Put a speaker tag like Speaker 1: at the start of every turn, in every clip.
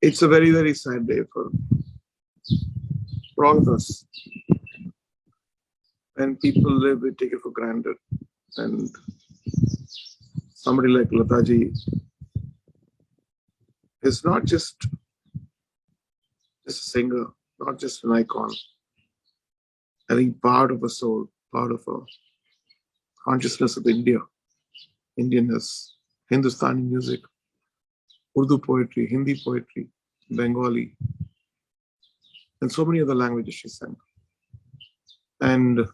Speaker 1: it's a very, very sad day for all of us. When people live, we take it for granted. And somebody like Lata ji is not just a singer, not just an icon. I think part of a soul, part of a consciousness of India, Indianness, Hindustani music, Urdu poetry, Hindi poetry, Bengali, and so many other languages she sang. And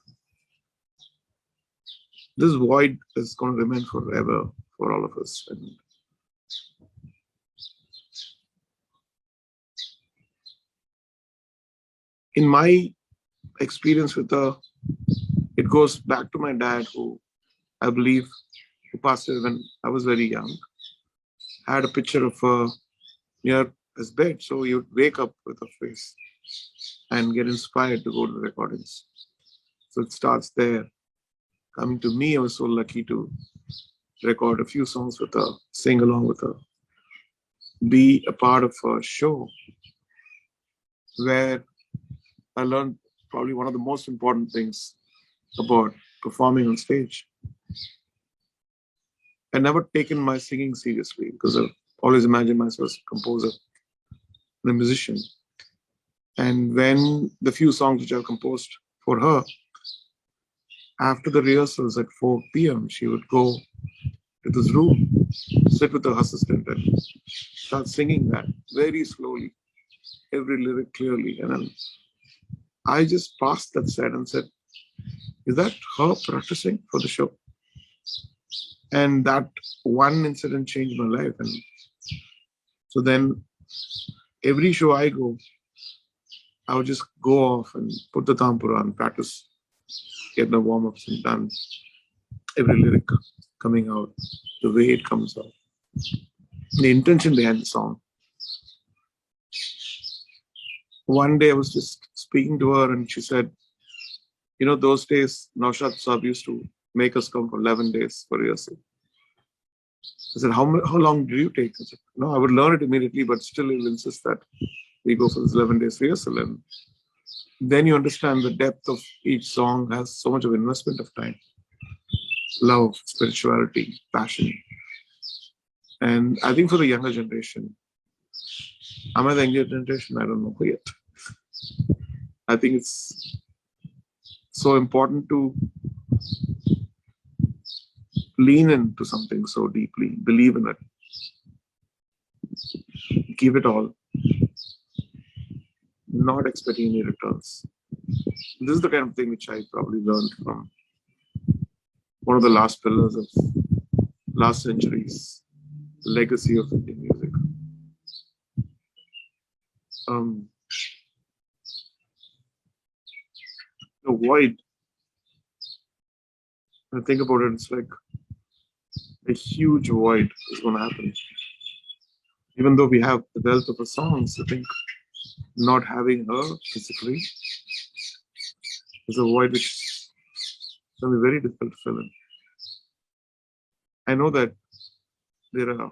Speaker 1: this void is going to remain forever for all of us. And in my experience with her, it goes back to my dad, who I believe who passed away when I was very young. I had a picture of her near his bed, so he would wake up with her face and get inspired to go to the recordings. So it starts there. Coming to me, I was so lucky to record a few songs with her, sing along with her, be a part of a show where I learned probably one of the most important things about performing on stage. I never taken my singing seriously because I've always imagined myself as a composer and a musician. And when the few songs which I've composed for her, after the rehearsals at 4 p.m., she would go to this room, sit with her assistant and start singing that very slowly, every lyric clearly. And then I just passed that set and said, is that her practicing for the show? And that one incident changed my life. And so then every show I go, I would just go off and put the tampura and practice, get the warm-ups and done. Every lyric coming out, the way it comes out, the intention behind the song. One day I was just speaking to her and she said, you know, those days, Naushad Saab used to make us come for 11 days for rehearsal. I said, how long do you take? I said, no, I would learn it immediately, but still he will insist that we go for this 11 days rehearsal. And then you understand the depth of each song has so much of investment of time, love, spirituality, passion. And I think for the younger generation, am I the younger generation? I don't know yet. I think it's so important to lean into something so deeply, believe in it, give it all, not expecting any returns. This is the kind of thing which I probably learned from one of the last pillars of last century's legacy of Indian music. The void, when I think about it, it's like a huge void is going to happen. Even though we have the wealth of her songs, I think not having her physically is a void which is going to be very difficult to fill in. I know that there are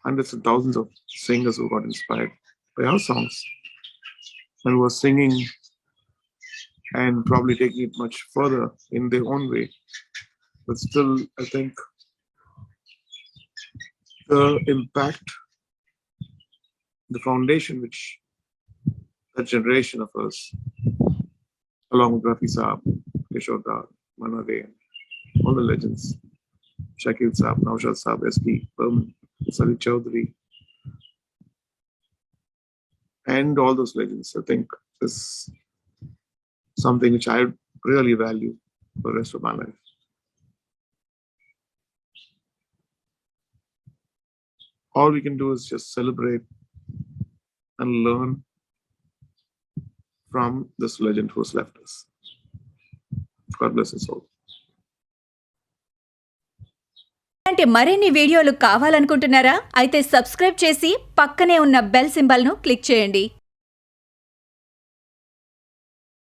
Speaker 1: hundreds and thousands of singers who got inspired by our songs and who are singing and probably taking it much further in their own way. But still, I think the impact, the foundation which that generation of us, along with Rafi Saab, Kishore Da, Manade, all the legends, Shakil Saab, Naushad Saab, S.P. Burman, Sali Chaudhary, and all those legends, I think is something which I really value for the rest of my life. All we can do is just celebrate and learn from this legend who has left us. God bless us all.
Speaker 2: అంటే మరిన్ని వీడియోలు కావాలనుకుంటున్నారా? అయితే subscribe చేసి పక్కనే ఉన్న bell సింబల్ను click చేయండి.